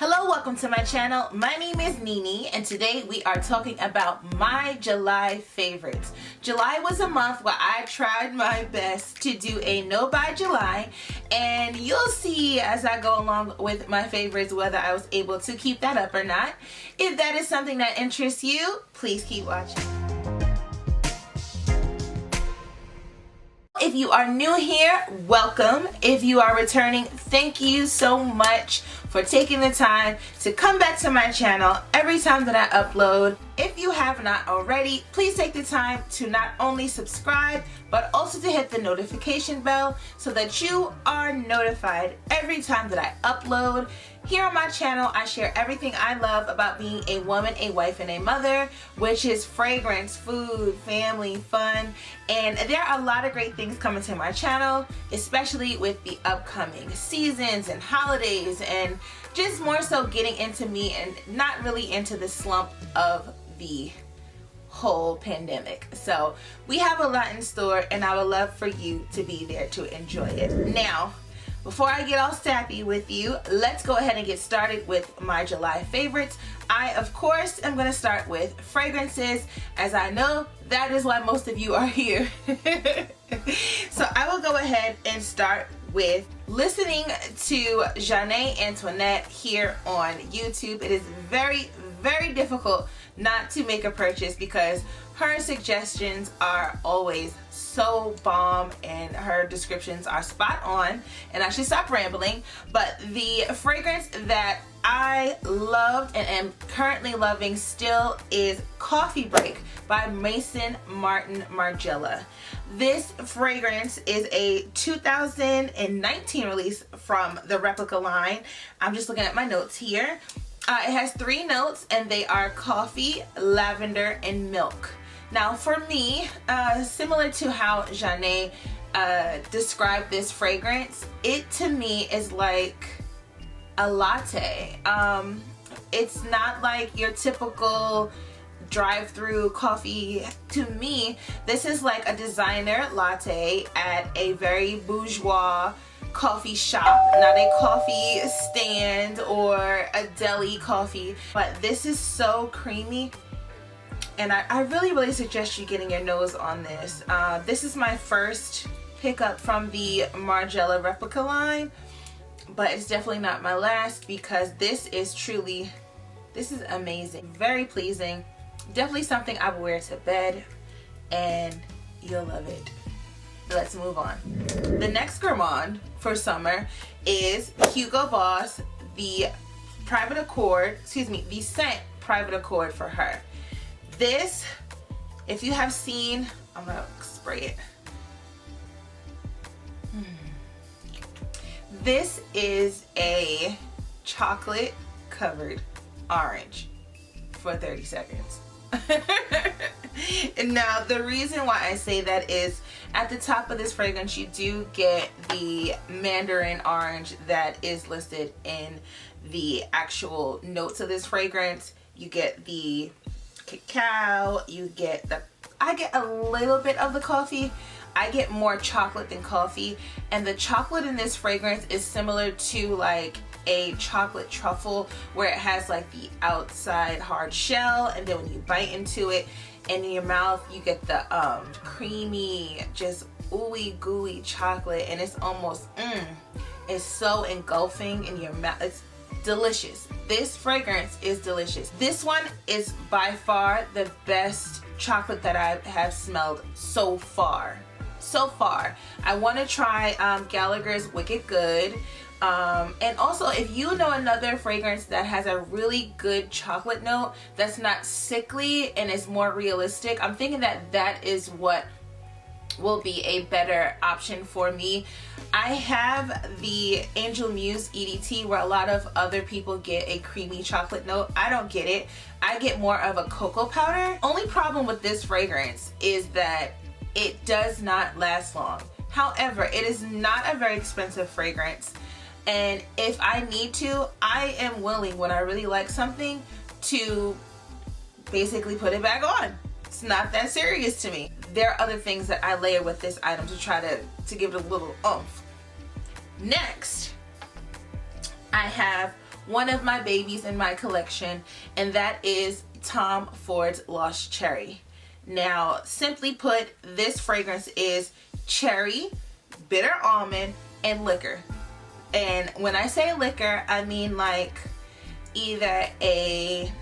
Hello, welcome to my channel. My name is Nini and today we are talking about my July favorites. July was a month where I tried my best to do a no buy July, and you'll see as I go along with my favorites whether I was able to keep that up or not. If that is something that interests you, please keep watching. If you are new here, welcome. If you are returning, thank you so much for taking the time to come back to my channel every time that I upload. If you have not already, please take the time to not only subscribe, but also to hit the notification bell so that you are notified every time that I upload. Here on my channel, I share everything I love about being a woman, a wife, and a mother, which is fragrance, food, family, fun, and there are a lot of great things coming to my channel, especially with the upcoming seasons and holidays, and just more so getting into me and not really into the slump of the whole pandemic. So we have a lot in store and I would love for you to be there to enjoy it. Now, before I get all sappy with you, let's go ahead and get started with my July favorites. I, of course, am going to start with fragrances, as I know that is why most of you are here. So I will go ahead and start with listening to Zhane Antoinette here on YouTube. It is very, very difficult not to make a purchase because her suggestions are always so bomb and her descriptions are spot on. And I should stop rambling, but the fragrance that I loved and am currently loving still is Coffee Break by Maison Martin Margiela. This fragrance is a 2019 release from the Replica line. I'm just looking at my notes here. It has 3 notes and they are coffee, lavender, and milk. Now for me, similar to how Zhane described this fragrance, it to me is like a latte. It's not like your typical drive-through coffee. To me, this is like a designer latte at a very bourgeois coffee shop, not a coffee stand or a deli coffee, but this is so creamy. And I really suggest you getting your nose on this. This is my first pickup from the Margiela Replica line, but it's definitely not my last because this is amazing. Very pleasing. Definitely something I will wear to bed and you'll love it. Let's move on. The next gourmand for summer is Hugo Boss, the scent Private Accord for her. This, if you have seen, I'm gonna spray it. This is a chocolate covered orange for 30 seconds. Now, the reason why I say that is at the top of this fragrance, you do get the mandarin orange that is listed in the actual notes of this fragrance. You get the cacao, I get a little bit of the coffee. I get more chocolate than coffee, and the chocolate in this fragrance is similar to like a chocolate truffle where it has like the outside hard shell, and then when you bite into it and in your mouth you get the creamy, just ooey gooey chocolate, and it's almost it's so engulfing in your mouth. It's delicious. This fragrance is delicious. This one is by far the best chocolate that I have smelled so far. I want to try Gallagher's Wicked Good. And also, if you know another fragrance that has a really good chocolate note that's not sickly and is more realistic, I'm thinking that that is what will be a better option for me. I have the Angel Muse EDT where a lot of other people get a creamy chocolate note. I don't get it. I get more of a cocoa powder. Only problem with this fragrance is that it does not last long. However, it is not a very expensive fragrance, and if I need to, I am willing, when I really like something, to basically put it back on. It's not that serious to me. There are other things that I layer with this item to try to give it a little oomph. Next, I have one of my babies in my collection, and that is Tom Ford's Lost Cherry. Now, simply put, this fragrance is cherry, bitter almond, and liquor. And when I say liquor, I mean like either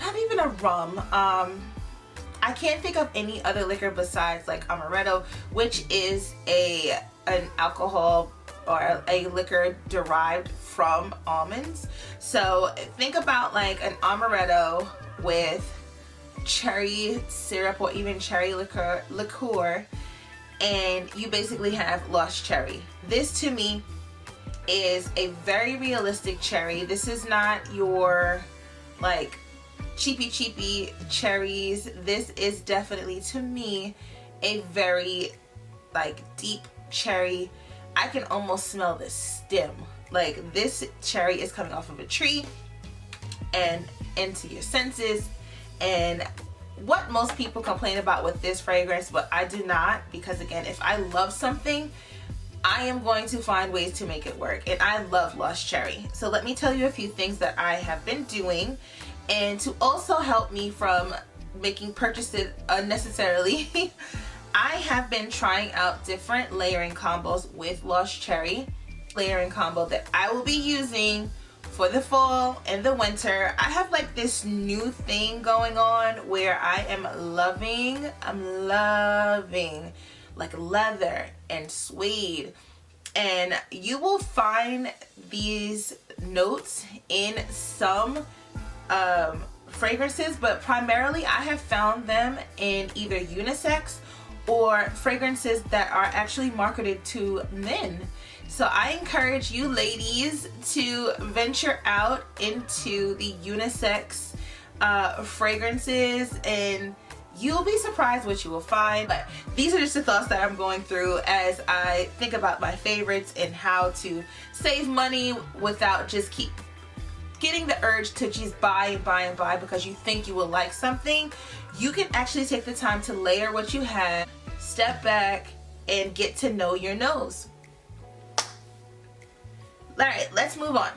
not even a rum. I can't think of any other liquor besides like amaretto, which is an alcohol or a liquor derived from almonds. So think about like an amaretto with cherry syrup or even cherry liqueur, and you basically have Lost Cherry. This to me is a very realistic cherry. This is not your like cheapy cherries. This is definitely, to me, a very like deep cherry. I can almost smell the stem. Like, this cherry is coming off of a tree and into your senses. And what most people complain about with this fragrance, but I do not, because again, if I love something, I am going to find ways to make it work. And I love Lost Cherry. So let me tell you a few things that I have been doing, and to also help me from making purchases unnecessarily. I have been trying out different layering combos with Lost Cherry. Layering combo that I will be using for the fall and the winter. I have like this new thing going on where I am loving like leather and suede, and you will find these notes in some fragrances, but primarily I have found them in either unisex or fragrances that are actually marketed to men. So I encourage you ladies to venture out into the unisex fragrances, and you'll be surprised what you will find. But these are just the thoughts that I'm going through as I think about my favorites and how to save money without just keep getting the urge to just buy and buy and buy because you think you will like something. You can actually take the time to layer what you have, step back, and get to know your nose. Alright, let's move on.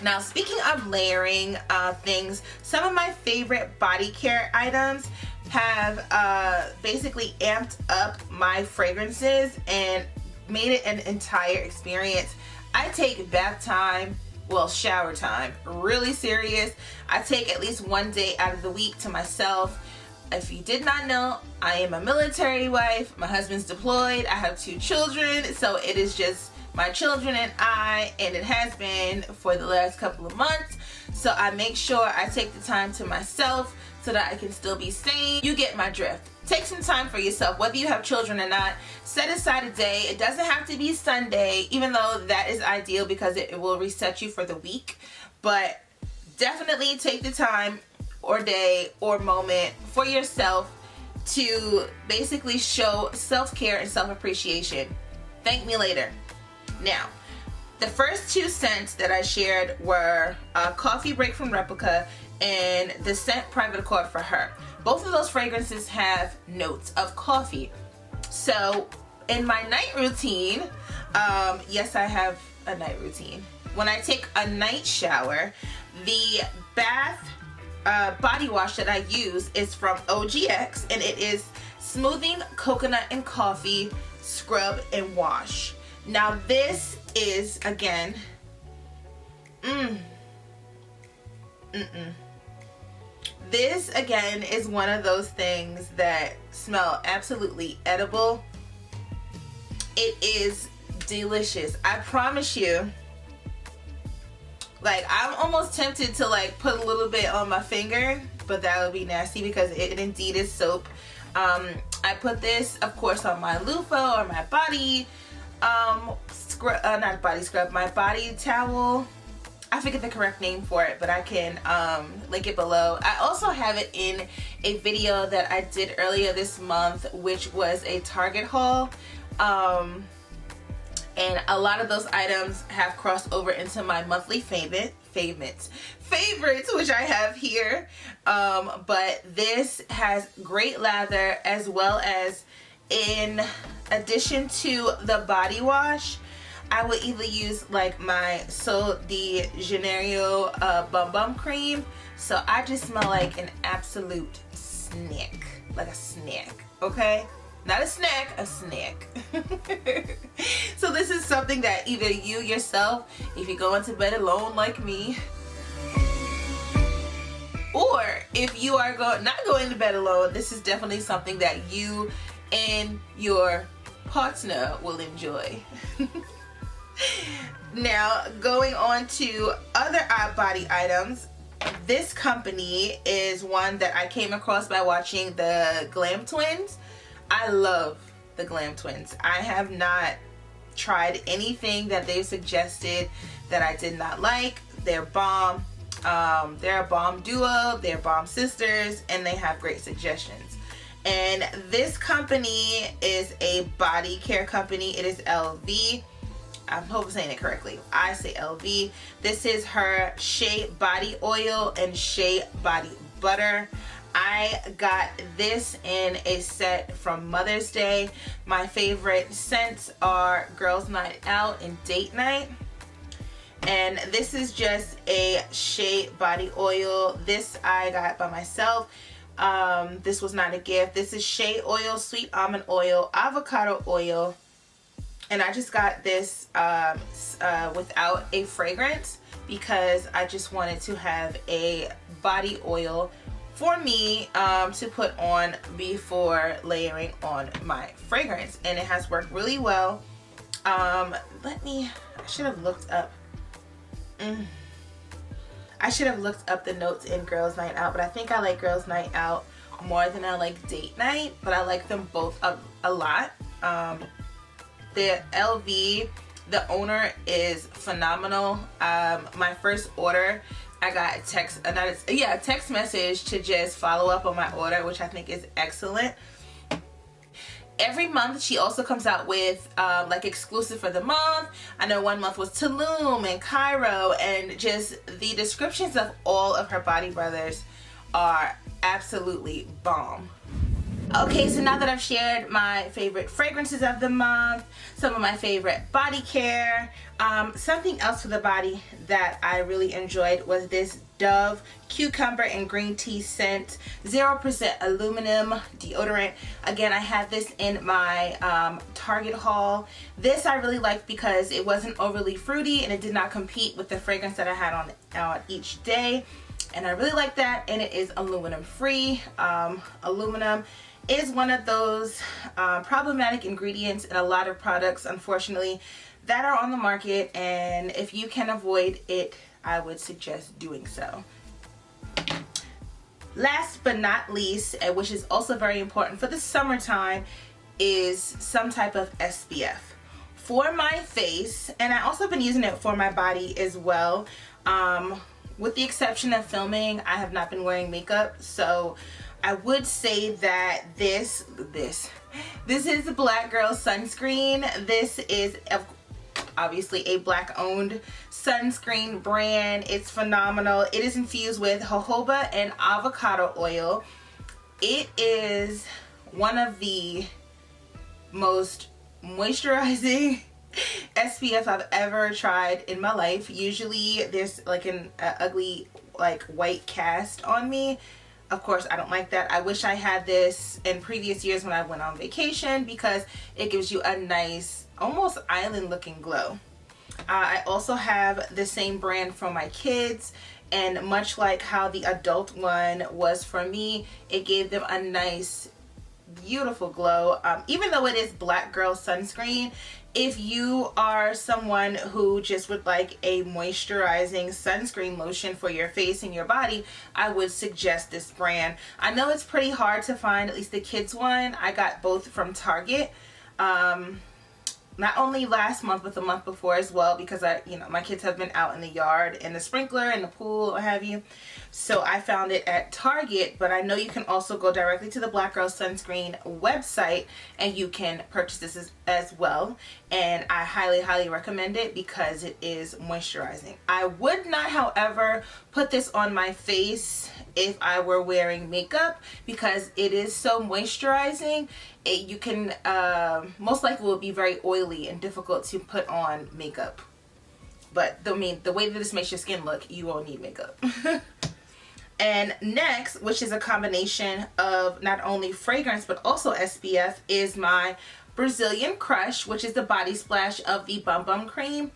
Now, speaking of layering things, some of my favorite body care items have basically amped up my fragrances and made it an entire experience. I take bath time, well, shower time, really serious. I take at least one day out of the week to myself. If you did not know, I am a military wife. My husband's deployed. I have 2 children, so it is just my children and I, and it has been for the last couple of months. So I make sure I take the time to myself so that I can still be sane. You get my drift. Take some time for yourself, whether you have children or not. Set aside a day. It doesn't have to be Sunday, even though that is ideal because it will reset you for the week. But definitely take the time or day or moment for yourself to basically show self-care and self-appreciation. Thank me later. Now, the first 2 scents that I shared were Coffee Break from Replica and the scent Private Accord for Her. Both of those fragrances have notes of coffee. So in my night routine, yes, I have a night routine. When I take a night shower, the bath body wash that I use is from OGX, and it is Smoothing Coconut and Coffee Scrub and Wash. Now this is, again, this again is one of those things that smell absolutely edible. It is delicious. I promise you. Like, I'm almost tempted to like put a little bit on my finger, but that would be nasty because it indeed is soap. I put this, of course, on my loofah or my body scrub, not body scrub, my body towel. I forget the correct name for it, but I can link it below. I also have it in a video that I did earlier this month, which was a Target haul. And a lot of those items have crossed over into my monthly favorites, which I have here. But this has great lather, as well as, in addition to the body wash, I would either use like my Sol de Janeiro Bum Bum Cream. So I just smell like an absolute snack. Like a snack, okay? Not a snack, a snack. So this is something that either you yourself, if you're going to bed alone like me, or if you are not going to bed alone, this is definitely something that you and your partner will enjoy. Now, going on to other body items, this company is one that I came across by watching the Glam Twinz. I love the Glam Twinz. I have not tried anything that they suggested that I did not like. They're bomb. They're a bomb duo, they're bomb sisters, and they have great suggestions. And this company is a body care company. It is LV. I hope I'm saying it correctly. I say LV. This is her Shea Body Oil and Shea Body Butter. I got this in a set from Mother's Day. My favorite scents are Girls Night Out and Date Night. And this is just a Shea Body Oil. This I got by myself. This was not a gift. This is shea oil, sweet almond oil, avocado oil. And I just got this without a fragrance because I just wanted to have a body oil for me to put on before layering on my fragrance. And it has worked really well. I should have looked up. I should have looked up the notes in Girls Night Out, but I think I like Girls Night Out more than I like Date Night, but I like them both a lot. The LV, the owner is phenomenal. My first order, I got a text message to just follow up on my order, which I think is excellent. Every month she also comes out with like exclusive for the month. I know one month was Tulum and Cairo, and just the descriptions of all of her body brothers are absolutely bomb. Okay, so now that I've shared my favorite fragrances of the month, some of my favorite body care, something else for the body that I really enjoyed was this Dove Cucumber and Green Tea Scent 0% aluminum deodorant. Again, I had this in my Target haul. This I really liked because it wasn't overly fruity and it did not compete with the fragrance that I had on each day. And I really like that, and it is aluminum free. Aluminum is one of those problematic ingredients in a lot of products, unfortunately, that are on the market, and if you can avoid it, I would suggest doing so. Last but not least, which is also very important for the summertime, is some type of SPF for my face, and I also been using it for my body as well. With the exception of filming, I have not been wearing makeup, so I would say that this is the Black Girl Sunscreen. This is obviously a Black owned sunscreen brand. It's phenomenal. It is infused with jojoba and avocado oil. It is one of the most moisturizing SPF I've ever tried in my life. Usually there's like an ugly like white cast on me. Of course, I don't like that. I wish I had this in previous years when I went on vacation because it gives you a nice, almost island looking glow. I also have the same brand for my kids, and much like how the adult one was for me, it gave them a nice, beautiful glow. Even though it is Black Girl Sunscreen, if you are someone who just would like a moisturizing sunscreen lotion for your face and your body, I would suggest this brand. I know it's pretty hard to find, at least the kids one. I got both from Target. Not only last month, but the month before as well, because my kids have been out in the yard and the sprinkler and the pool, what have you. So I found it at Target, but I know you can also go directly to the Black Girl Sunscreen website and you can purchase this as well. And I highly, highly recommend it because it is moisturizing. I would not, however, put this on my face if I were wearing makeup because it is so moisturizing you can most likely will be very oily and difficult to put on makeup. But I mean, the way that this makes your skin look, you won't need makeup. And next, which is a combination of not only fragrance but also SPF, is my Brazilian Crush, which is the body splash of the Bum Bum cream.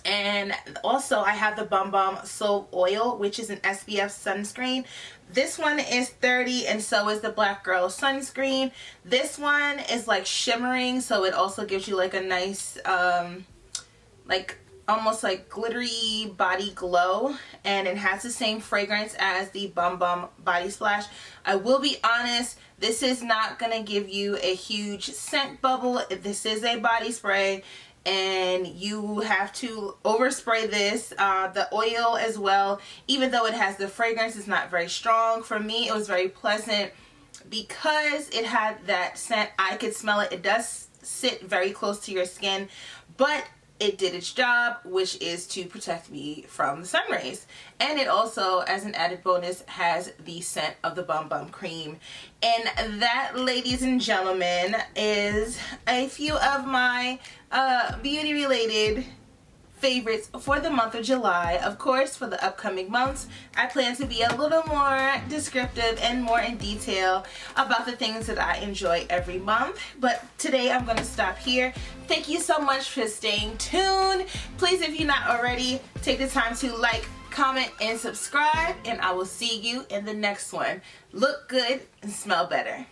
And also I have the Bum Bum Soap Oil, which is an SPF sunscreen. This one is 30 and so is the Black Girl sunscreen. This one is like shimmering, so it also gives you like a nice like almost like glittery body glow, and it has the same fragrance as the Bum Bum body splash. I will be honest, this is not gonna give you a huge scent bubble. This is a body spray and you have to overspray this. The oil as well, even though it has the fragrance, is not very strong. For me, it was very pleasant because it had that scent. I could smell it. It does sit very close to your skin, but it did its job, which is to protect me from the sun rays. And it also, as an added bonus, has the scent of the Bum Bum cream. And that, ladies and gentlemen, is a few of my beauty related favorites for the month of July. Of course, for the upcoming months, I plan to be a little more descriptive and more in detail about the things that I enjoy every month. But today I'm going to stop here. Thank you so much for staying tuned. Please, if you're not already, take the time to like, comment, and subscribe, and I will see you in the next one. Look good and smell better.